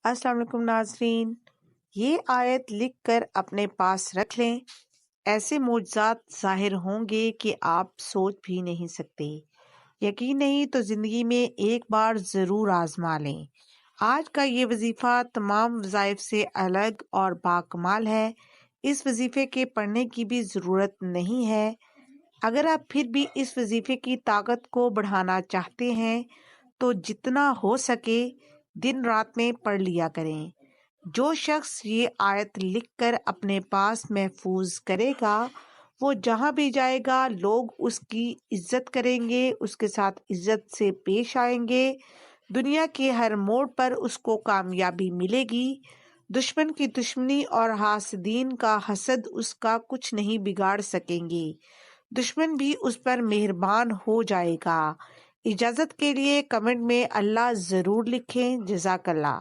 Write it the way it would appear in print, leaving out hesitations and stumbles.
السلام علیکم ناظرین، یہ آیت لکھ کر اپنے پاس رکھ لیں۔ ایسے معجزات ظاہر ہوں گے کہ آپ سوچ بھی نہیں سکتے۔ یقین نہیں تو زندگی میں ایک بار ضرور آزما لیں۔ آج کا یہ وظیفہ تمام وظائف سے الگ اور باکمال ہے۔ اس وظیفے کے پڑھنے کی بھی ضرورت نہیں ہے۔ اگر آپ پھر بھی اس وظیفے کی طاقت کو بڑھانا چاہتے ہیں تو جتنا ہو سکے دن رات میں پڑھ لیا کریں۔ جو شخص یہ آیت لکھ کر اپنے پاس محفوظ کرے گا وہ جہاں بھی جائے گا لوگ اس کی عزت کریں گے، اس کے ساتھ عزت سے پیش آئیں گے۔ دنیا کے ہر موڑ پر اس کو کامیابی ملے گی۔ دشمن کی دشمنی اور حاسدین کا حسد اس کا کچھ نہیں بگاڑ سکیں گے۔ دشمن بھی اس پر مہربان ہو جائے گا۔ اجازت کے لیے کمنٹ میں اللہ ضرور لکھیں۔ جزاک اللہ۔